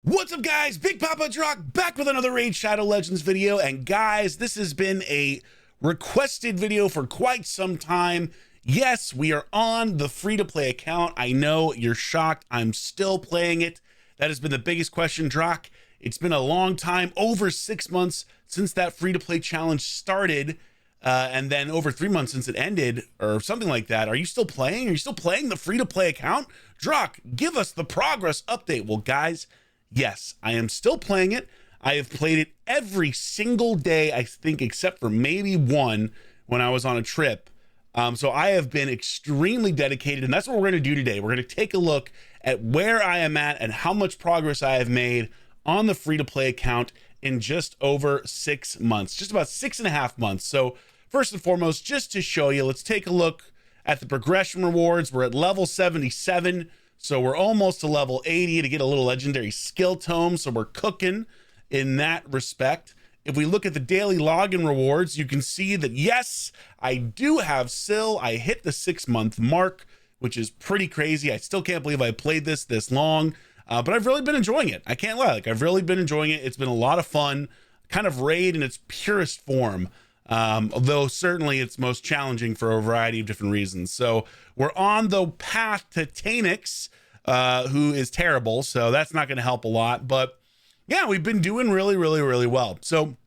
What's up, guys? Big Papa Drock back with another Raid Shadow Legends video. And guys, this has been a requested video for quite some time. Yes, we are on the free-to-play account. I know you're shocked. I'm still playing it. That has been the biggest question, Drock. It's been a long time, over 6 months since that free-to-play challenge started, and then over 3 months since it ended, or something like that. Are you still playing? Are you still playing the free-to-play account? Drock, give us the progress update. Well, guys, yes, I am still playing it. I have played it every single day, I think, except for maybe one when I was on a trip. So I have been extremely dedicated, and that's what we're going to do today. We're going to take a look at where I am at and how much progress I have made on the free-to-play account in just over 6 months, just about 6.5 months. So first and foremost, just to show you, let's take a look at the progression rewards. We're at level 77. So we're almost to level 80 to get a little legendary skill tome. So we're cooking in that respect. If we look at the daily login rewards, you can see that, yes, I do have Syl. I hit the 6-month mark, which is pretty crazy. I still can't believe I played this long, but I've really been enjoying it. I can't lie. I've really been enjoying it. It's been a lot of fun, kind of Raid in its purest form. Although certainly it's most challenging for a variety of different reasons. So we're on the path to Tanix, who is terrible. So that's not going to help a lot, but yeah, we've been doing really well. So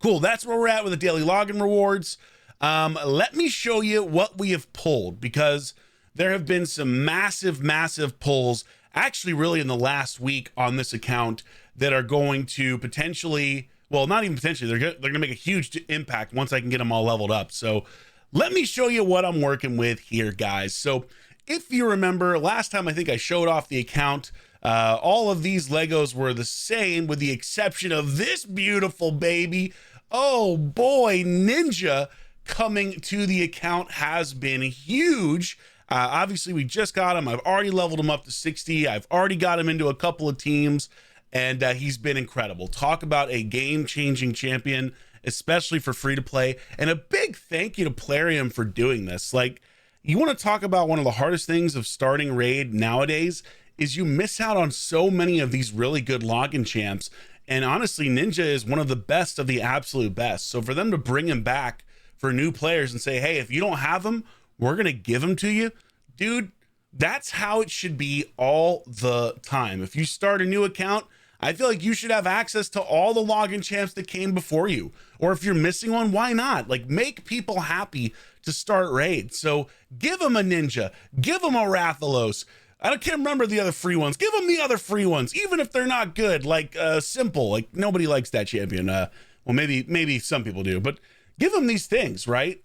cool. That's where we're at with the daily login rewards. Let me show you what we have pulled, because there have been some massive pulls actually really in the last week on this account that are going to potentially, well, not even potentially, they're going to make a huge impact once I can get them all leveled up. So let me show you what I'm working with here, guys. So if you remember last time, I think I showed off the account, all of these Legos were the same with the exception of this beautiful baby. Oh boy, Ninja coming to the account has been huge. Obviously we just got him. I've already leveled him up to 60. I've already got him into a couple of teams, and he's been incredible. Talk about a game-changing champion, especially for free-to-play. And a big thank you to Plarium for doing this. Like, you want to talk about one of the hardest things of starting Raid nowadays is you miss out on so many of these really good login champs. And honestly, Ninja is one of the best of the absolute best. So for them to bring him back for new players and say, hey, if you don't have him, we're going to give him to you. Dude, that's how it should be all the time. If you start a new account, I feel like you should have access to all the login champs that came before you. Or if you're missing one, why not? Like, make people happy to start Raid. So give them a Ninja, give them a Rathalos. I can't remember the other free ones. Give them the other free ones, even if they're not good, like Simple. Like, nobody likes that champion. Well, maybe some people do, but give them these things, right?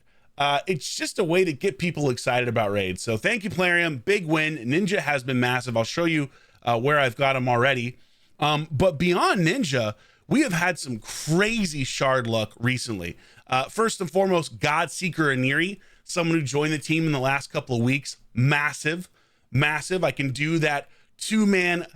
It's just a way to get people excited about Raid. So thank you, Plarium. Big win. Ninja has been massive. I'll show you where I've got him already. But beyond Ninja, we have had some crazy shard luck recently. First and foremost, Godseeker Aniri, someone who joined the team in the last couple of weeks. Massive. I can do that 2-man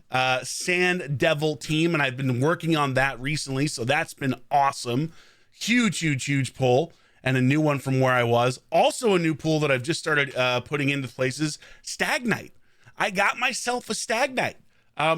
Sand Devil team, and I've been working on that recently, so that's been awesome. Huge pull, and a new one from where I was. Also a new pool that I've just started putting into places, Stagnite. I got myself a Stagnite.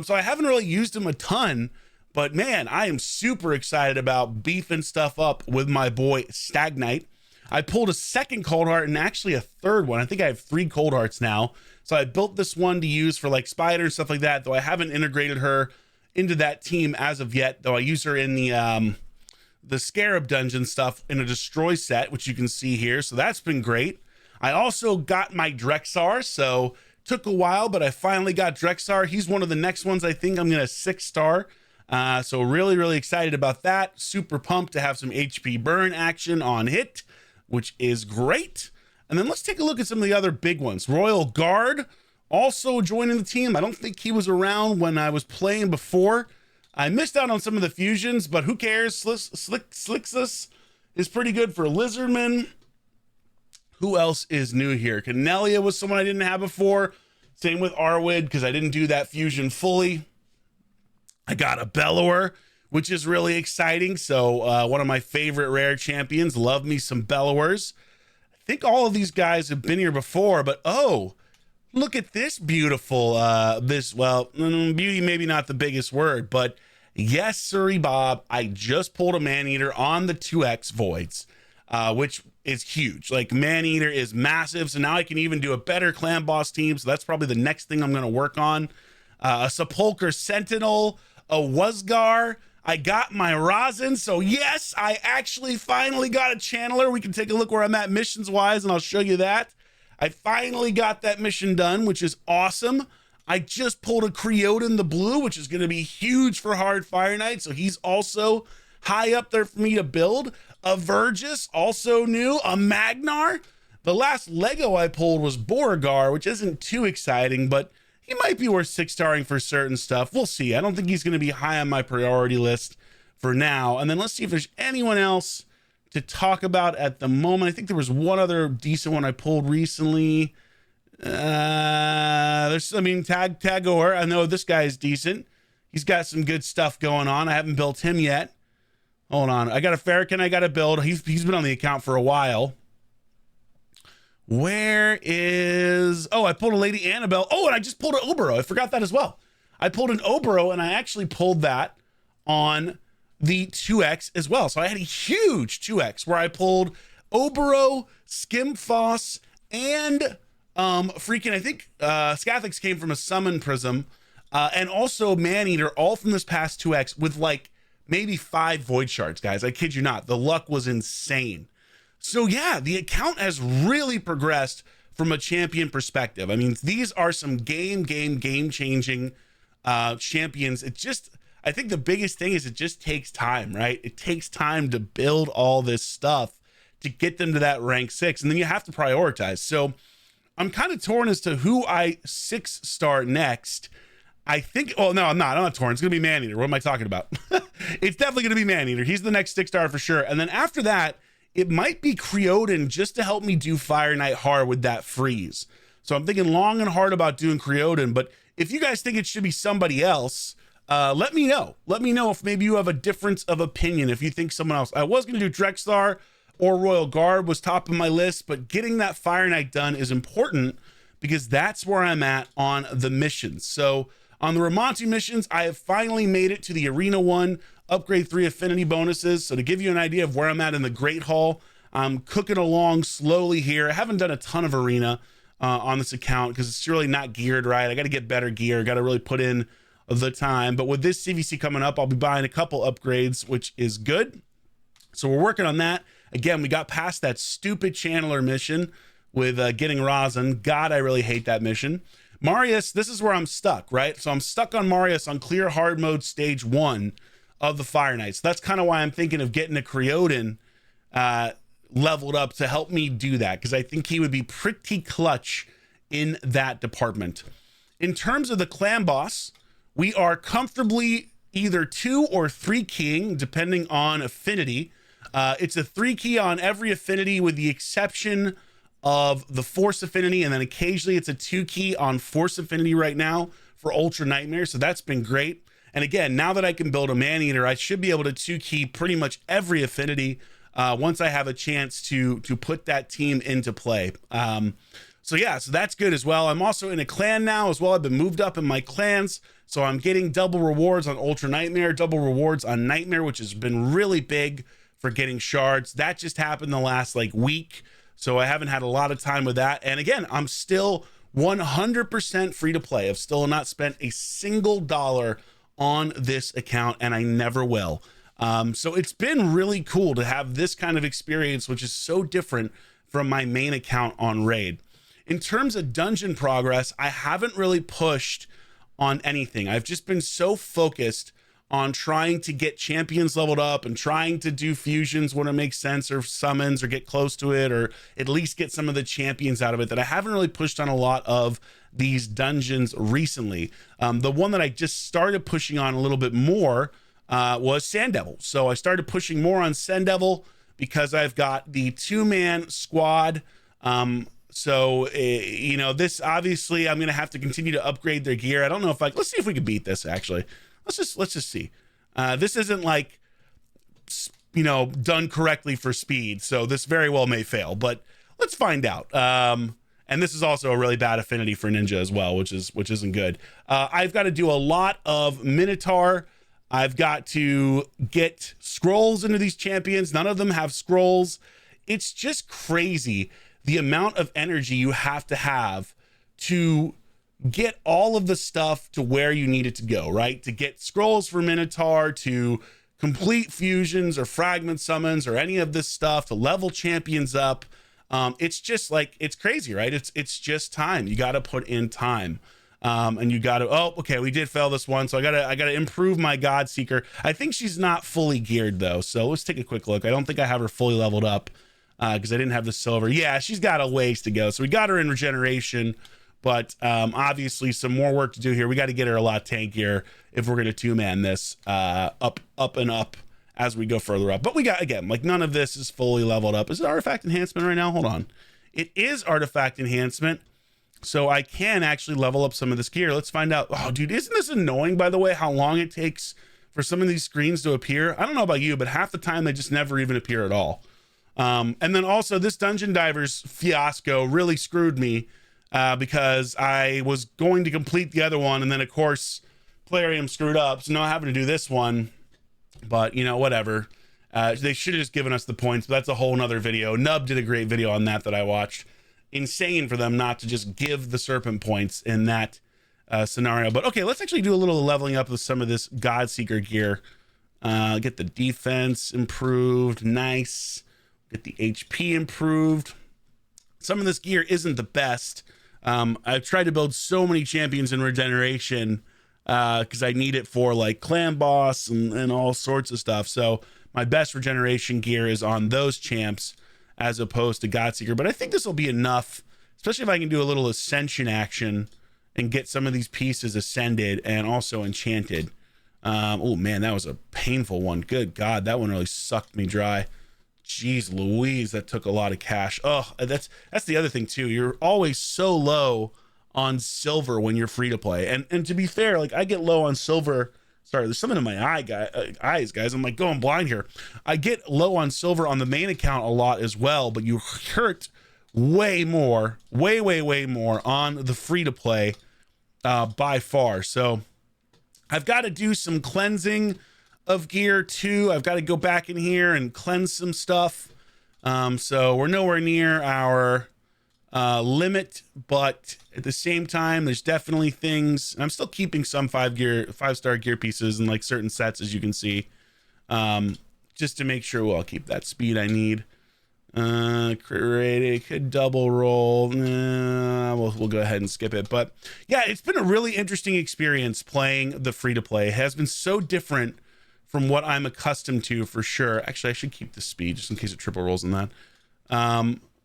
So I haven't really used him a ton, but man, I am super excited about beefing stuff up with my boy Stagnite. I pulled a second cold heart and actually a third one. I think I have 3 cold hearts now. So I built this one to use for like spider and stuff like that, though I haven't integrated her into that team as of yet, though I use her in the Scarab dungeon stuff in a destroy set, which you can see here. So that's been great. I also got my Drexar, so took a while, but I finally got Drexar. He's one of the next ones I think I'm going to 6-star. So really excited about that. Super pumped to have some HP burn action on hit, which is great. And then let's take a look at some of the other big ones. Royal Guard also joining the team. I don't think he was around when I was playing before. I missed out on some of the fusions, but who cares? Slixus is pretty good for Lizardman. Who else is new here? Canelia was someone I didn't have before. Same with Arwid, because I didn't do that fusion fully. I got a Bellower, which is really exciting. So one of my favorite rare champions. Love me some Bellowers. I think all of these guys have been here before, but oh, Look at this beautiful, beauty, maybe not the biggest word, but yes, sirree, Bob, I just pulled a man-eater on the 2x voids, which is huge. Like, man-eater is massive, so now I can even do a better clan boss team, so that's probably the next thing I'm going to work on. A Sepulchre Sentinel, a Wuzgar. I got my rosin, so yes, I actually finally got a channeler. We can take a look where I'm at missions-wise, and I'll show you that. I finally got that mission done, which is awesome. I just pulled a Creoden the Blue, which is going to be huge for Hard Fire Knight, so he's also high up there for me to build. A Vergis, also new. A Magnar. The last Lego I pulled was Beauregard, which isn't too exciting, but he might be worth 6-starring for certain stuff. We'll see. I don't think he's going to be high on my priority list for now. And then let's see if there's anyone else to talk about at the moment. I think there was one other decent one I pulled recently. Tagor. I know this guy is decent. He's got some good stuff going on. I haven't built him yet. Hold on. I got a Farrakhan I got to build. He's been on the account for a while. Where is... Oh, I pulled a Lady Annabelle. Oh, and I just pulled an Obero. I forgot that as well. I pulled an Obero, and I actually pulled that on the 2x as well. So I had a huge 2x where I pulled Obero, Skimfoss, and I think Scathix came from a Summon Prism, and also Maneater, all from this past 2x with like maybe 5 Void Shards, guys. I kid you not. The luck was insane. So yeah, the account has really progressed from a champion perspective. I mean, these are some game-changing champions. I think the biggest thing is it just takes time, right? It takes time to build all this stuff to get them to that rank 6, and then you have to prioritize. So I'm kind of torn as to who I 6-star next. I think, oh no, I'm not torn. It's gonna be Maneater. What am I talking about? It's definitely gonna be Maneater. He's the next 6-star for sure. And then after that, it might be Creoden just to help me do Fire Knight hard with that freeze. So I'm thinking long and hard about doing Creoden, but if you guys think it should be somebody else, let me know. Let me know if maybe you have a difference of opinion, if you think someone else. I was going to do Drexthar or Royal Guard was top of my list, but getting that Fire Knight done is important because that's where I'm at on the missions. So on the Ramontu missions, I have finally made it to the Arena 1, upgrade 3 affinity bonuses. So to give you an idea of where I'm at in the Great Hall, I'm cooking along slowly here. I haven't done a ton of Arena on this account because it's really not geared right. I got to get better gear. Got to really put in the time. But with this CVC coming up, I'll be buying a couple upgrades, which is good. So we're working on that. Again, we got past that stupid channeler mission with getting rosin. God, I really hate that mission. Marius, this is where I'm stuck, right? So I'm stuck on Marius on clear hard mode stage 1 of the Fire Knights. That's kind of why I'm thinking of getting a Creoden leveled up to help me do that, because I think he would be pretty clutch in that department. In terms of the clan boss, we are comfortably either 2 or 3 keying, depending on affinity. It's a 3 key on every affinity with the exception of the Force affinity, and then occasionally it's a 2 key on Force affinity right now for Ultra Nightmare, so that's been great. And again, now that I can build a Maneater, I should be able to 2 key pretty much every affinity once I have a chance to put that team into play. So yeah, so that's good as well. I'm also in a clan now as well. I've been moved up in my clans, so I'm getting double rewards on Ultra Nightmare, double rewards on Nightmare, which has been really big for getting shards. That just happened the last like week, so I haven't had a lot of time with that. And again, I'm still 100% free to play. I've still not spent a single dollar on this account, and I never will. So it's been really cool to have this kind of experience, which is so different from my main account on Raid. In terms of dungeon progress, I haven't really pushed on anything. I've just been so focused on trying to get champions leveled up and trying to do fusions when it makes sense, or summons, or get close to it, or at least get some of the champions out of it, that I haven't really pushed on a lot of these dungeons recently. The one that I just started pushing on a little bit more was Sand Devil. So I started pushing more on Sand Devil because I've got the 2-man squad. You know, this obviously I'm going to have to continue to upgrade their gear. I don't know if let's see if we can beat this actually. Let's just see. This isn't like, you know, done correctly for speed, so this very well may fail, but let's find out. And this is also a really bad affinity for ninja as well, which isn't good. I've got to do a lot of Minotaur. I've got to get scrolls into these champions. None of them have scrolls. It's just crazy the amount of energy you have to get all of the stuff to where you need it to go, right? To get scrolls for Minotaur, to complete fusions or fragment summons or any of this stuff, to level champions up. It's just like, it's crazy, right? It's just time. You got to put in time. And you got to, oh, okay, we did fail this one. So I gotta improve my God Seeker. I think she's not fully geared though. So let's take a quick look. I don't think I have her fully leveled up because I didn't have the silver. Yeah, she's got a ways to go. So we got her in regeneration, but obviously some more work to do here. We got to get her a lot tankier if we're going to two-man this up and up as we go further up. But we got, again, like none of this is fully leveled up. Is it artifact enhancement right now? Hold on. It is artifact enhancement. So I can actually level up some of this gear. Let's find out. Oh, dude, isn't this annoying, by the way, how long it takes for some of these screens to appear? I don't know about you, but half the time they just never even appear at all. And then also this Dungeon Divers fiasco really screwed me because I was going to complete the other one. And then, of course, Plarium screwed up. So now I'm having to do this one. But, you know, whatever. They should have just given us the points. But that's a whole nother video. Nub did a great video on that I watched. Insane for them not to just give the serpent points in that scenario. But okay, let's actually do a little leveling up with some of this God Seeker gear. Get the defense improved. Nice. Get the HP improved. Some of this gear isn't the best. I've tried to build so many champions in regeneration because I need it for like clan boss and all sorts of stuff. So my best regeneration gear is on those champs as opposed to Godseeker. But I think this will be enough, especially if I can do a little ascension action and get some of these pieces ascended and also enchanted. Oh man, that was a painful one. Good God, that one really sucked me dry. Jeez Louise, that took a lot of cash. Oh, that's the other thing too. You're always so low on silver when you're free to play. And to be fair, like I get low on silver. Sorry, there's something in my eyes, guys. I'm like going blind here. I get low on silver on the main account a lot as well, but you hurt way more, way more on the free to play by far. So I've got to do some cleansing of gear too. I've got to go back in here and cleanse some stuff. So we're nowhere near our limit, but at the same time there's definitely things. I'm still keeping some 5-star gear pieces in like certain sets, as you can see, just to make sure. Well, I'll keep that speed I need. Crit rate, could double roll. We'll go ahead and skip it. But yeah, it's been a really interesting experience playing the free to play. It has been so different from what I'm accustomed to, for sure. Actually, I should keep the speed just in case it triple rolls in that.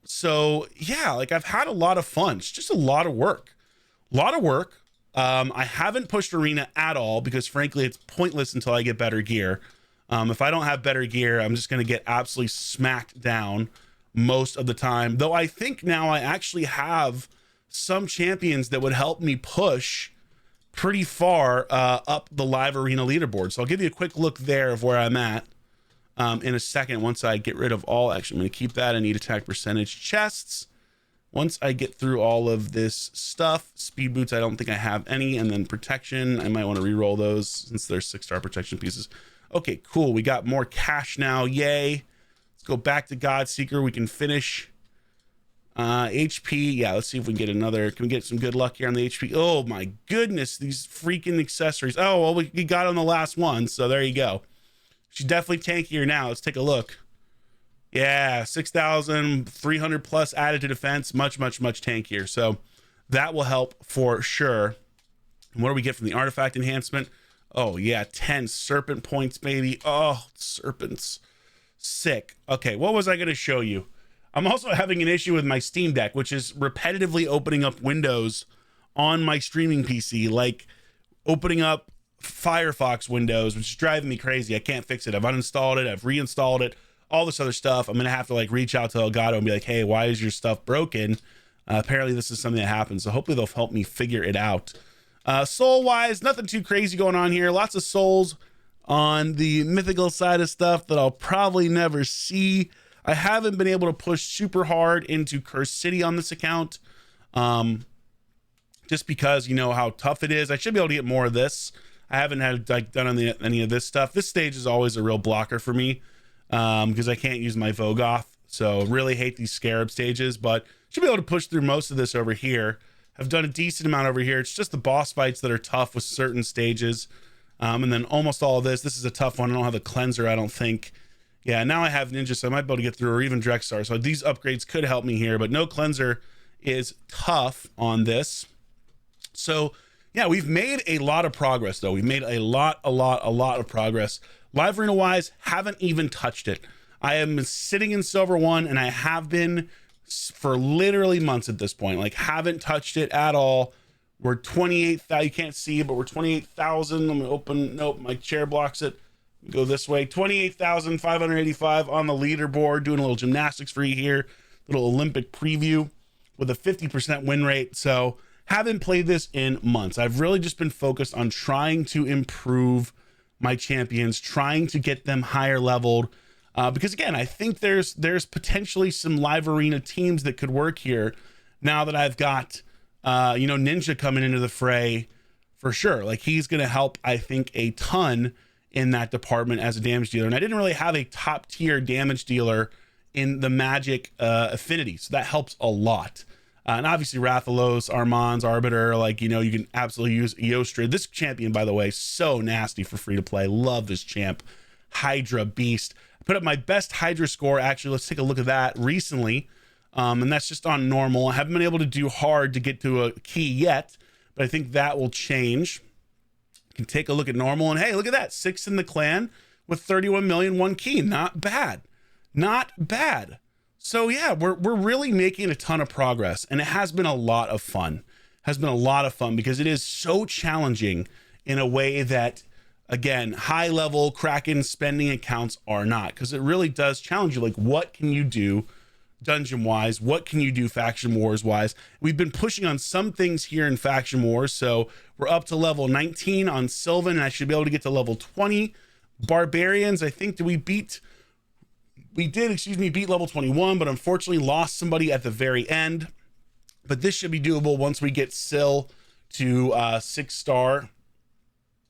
So yeah, like I've had a lot of fun. It's just a lot of work. I haven't pushed arena at all because frankly, it's pointless until I get better gear. If I don't have better gear, I'm just going to get absolutely smacked down most of the time. Though I think now I actually have some champions that would help me push pretty far up the live arena leaderboard. So I'll give you a quick look there of where I'm at in a second. Once I get rid of all, actually I'm going to keep that. I need attack percentage chests. Once I get through all of this stuff, speed boots, I don't think I have any. And then protection, I might want to re-roll those since they're 6-star protection pieces. Okay, cool. We got more cash now. Yay. Let's go back to Godseeker. We can finish HP. Yeah, let's see if we can get another. Can we get some good luck here on the HP? Oh my goodness, these freaking accessories. Oh, well, we got on the last one, so there you go. She's definitely tankier now. Let's take a look. Yeah, 6,300 plus added to defense. Much tankier. So that will help for sure. And what do we get from the artifact enhancement? Oh yeah, 10 serpent points, baby. Oh, serpents. Sick. Okay, what was I going to show you? I'm also having an issue with my Steam Deck, which is repetitively opening up windows on my streaming PC, like opening up Firefox windows, which is driving me crazy. I can't fix it. I've uninstalled it. I've reinstalled it. All this other stuff. I'm going to have to like reach out to Elgato and be like, hey, why is your stuff broken? Apparently this is something that happens. So hopefully they'll help me figure it out. Soul wise, nothing too crazy going on here. Lots of souls on the mythical side of stuff that I'll probably never see. I haven't been able to push super hard into Curse City on this account. just because you know how tough it is. I should be able to get more of this. I haven't had like done any of this stuff. This stage is always a real blocker for me because I can't use my Vogoth. So really hate these Scarab stages, but should be able to push through most of this over here. I've done a decent amount over here. It's just the boss fights that are tough with certain stages. And then almost all of this. This is a tough one. I don't have the cleanser, I don't think. Yeah, now I have Ninja, so I might be able to get through, or even Drexar. So these upgrades could help me here, but no cleanser is tough on this. So yeah, we've made a lot of progress though. We've made a lot of progress. Live arena wise, haven't even touched it. I am sitting in Silver 1 and I have been for literally months at this point. Like haven't touched it at all. We're 28,000, you can't see, but we're 28,000. Let me open, nope, my chair blocks it. Go this way, 28,585 on the leaderboard, doing a little gymnastics for you here. Little Olympic preview with a 50% win rate. So haven't played this in months. I've really just been focused on trying to improve my champions, trying to get them higher leveled. Because again, I think there's potentially some live arena teams that could work here now that I've got, you know, Ninja coming into the fray for sure. Like he's going to help, I think, a ton in that department as a damage dealer. And I didn't really have a top tier damage dealer in the Magic affinity. So that helps a lot. And obviously Rathalos, Armand's, Arbiter, like, you know, you can absolutely use Eostra. This champion, by the way, so nasty for free to play. Love this champ. Hydra Beast. I put up my best Hydra score. Actually, let's take a look at that recently. And that's just on normal. I haven't been able to do hard to get to a key yet, but I think that will change. You can take a look at normal and hey, look at that. 6 in the clan with 31 million, 1 key. Not bad. Not bad. So yeah, we're really making a ton of progress, and it has been a lot of fun. Has been a lot of fun because it is so challenging in a way that, again, high level Kraken spending accounts are not, because it really does challenge you. Like, what can you do dungeon wise? What can you do faction wars wise? We've been pushing on some things here in faction wars. So we're up to level 19 on Sylvan, and I should be able to get to level 20. Barbarians, I think, we did beat level 21, but unfortunately lost somebody at the very end. But this should be doable once we get Syl to 6-star.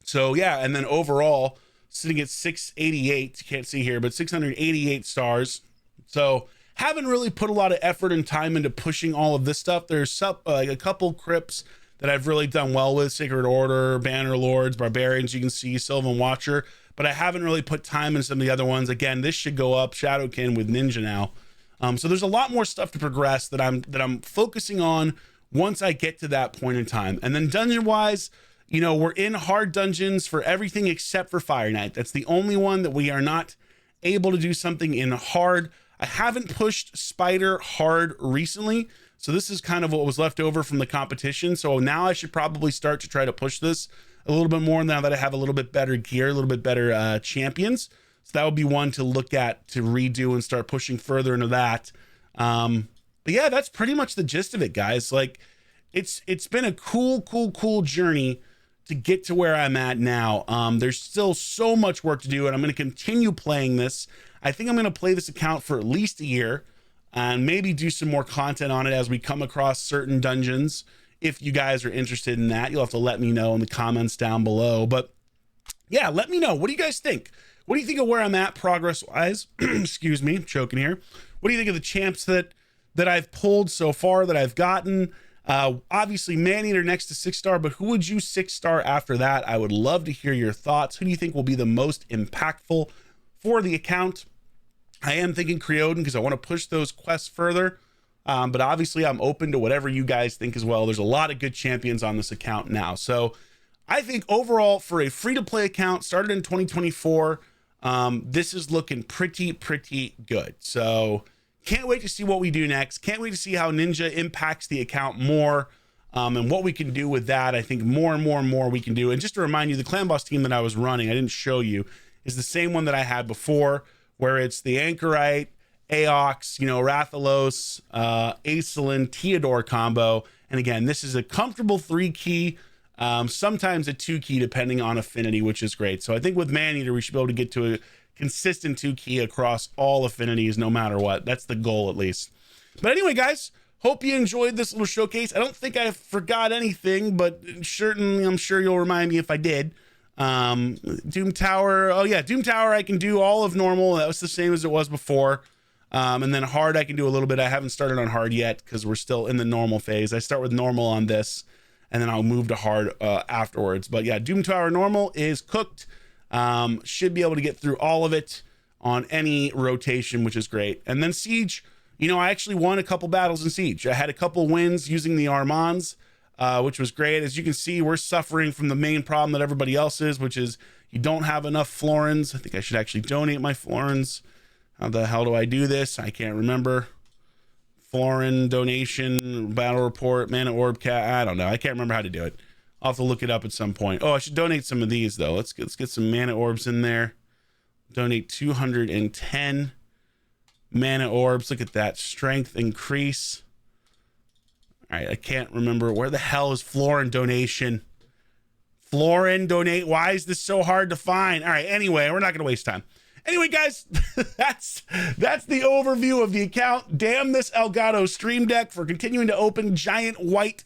So yeah, and then overall sitting at 688, you can't see here, but 688 stars. So haven't really put a lot of effort and time into pushing all of this stuff. There's like a couple crypts that I've really done well with: Sacred Order, Banner Lords, Barbarians, you can see Sylvan Watcher, but I haven't really put time in some of the other ones. Again, this should go up, Shadowkin with Ninja now. So there's a lot more stuff to progress that I'm focusing on once I get to that point in time. And then dungeon wise, you know, we're in hard dungeons for everything except for Fire Knight. That's the only one that we are not able to do something in hard. I haven't pushed Spider hard recently, so this is kind of what was left over from the competition. So now I should probably start to try to push this a little bit more now that I have a little bit better gear, a little bit better champions. So that would be one to look at, to redo and start pushing further into that. But yeah, that's pretty much the gist of it, guys. Like, it's been a cool journey to get to where I'm at now. There's still so much work to do, and I'm going to continue playing this. I think I'm going to play this account for at least a year and maybe do some more content on it as we come across certain dungeons. If you guys are interested in that, you'll have to let me know in the comments down below. But yeah, let me know. What do you guys think? What do you think of where I'm at progress-wise? Excuse me, I'm choking here. What do you think of the champs that I've pulled so far, that I've gotten? Obviously, Maneater next to 6-star, but who would you 6-star after that? I would love to hear your thoughts. Who do you think will be the most impactful for the account? I am thinking Creodin because I want to push those quests further. But obviously, I'm open to whatever you guys think as well. There's a lot of good champions on this account now. So I think overall, for a free-to-play account started in 2024, this is looking pretty good. So can't wait to see what we do next. Can't wait to see how Ninja impacts the account more, and what we can do with that. I think more and more we can do. And just to remind you, the Clan Boss team that I was running, I didn't show you, is the same one that I had before, where it's the Anchorite, Aox, you know, Rathalos, Acelin, Theodore combo. And again, this is a comfortable 3-key, sometimes a 2-key depending on affinity, which is great. So I think with Maneater, we should be able to get to a consistent 2-key across all affinities no matter what. That's the goal, at least. But anyway, guys, hope you enjoyed this little showcase. I don't think I forgot anything, but certainly I'm sure you'll remind me if I did. Doom Tower. Oh yeah, Doom Tower, I can do all of normal. That was the same as it was before. And then hard, I can do a little bit. I haven't started on hard yet because we're still in the normal phase. I start with normal on this, and then I'll move to hard afterwards. But yeah, Doom Tower normal is cooked. Should be able to get through all of it on any rotation, which is great. And then Siege, you know, I actually won a couple battles in Siege. I had a couple wins using the Armands, which was great. As you can see, we're suffering from the main problem that everybody else is, which is you don't have enough florins. I think I should actually donate my florins. How the hell do I do this? I can't remember. Florin donation, battle report, mana orb cat. I don't know. I can't remember how to do it. I'll have to look it up at some point. Oh, I should donate some of these though. Let's get some mana orbs in there. Donate 210 mana orbs. Look at that. Strength increase. All right, I can't remember. Where the hell is Florin donation? Florin donate. Why is this so hard to find? All right, anyway, we're not going to waste time. Anyway, guys, that's the overview of the account. Damn this Elgato Stream Deck for continuing to open giant white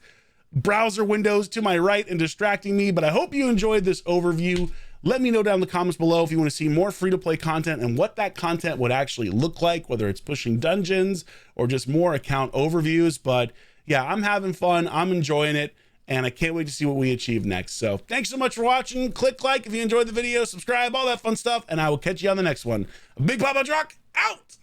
browser windows to my right and distracting me. But I hope you enjoyed this overview. Let me know down in the comments below if you want to see more free-to-play content and what that content would actually look like, whether it's pushing dungeons or just more account overviews. But yeah, I'm having fun. I'm enjoying it. And I can't wait to see what we achieve next. So thanks so much for watching. Click like if you enjoyed the video, subscribe, all that fun stuff. And I will catch you on the next one. Big Papa Drock out.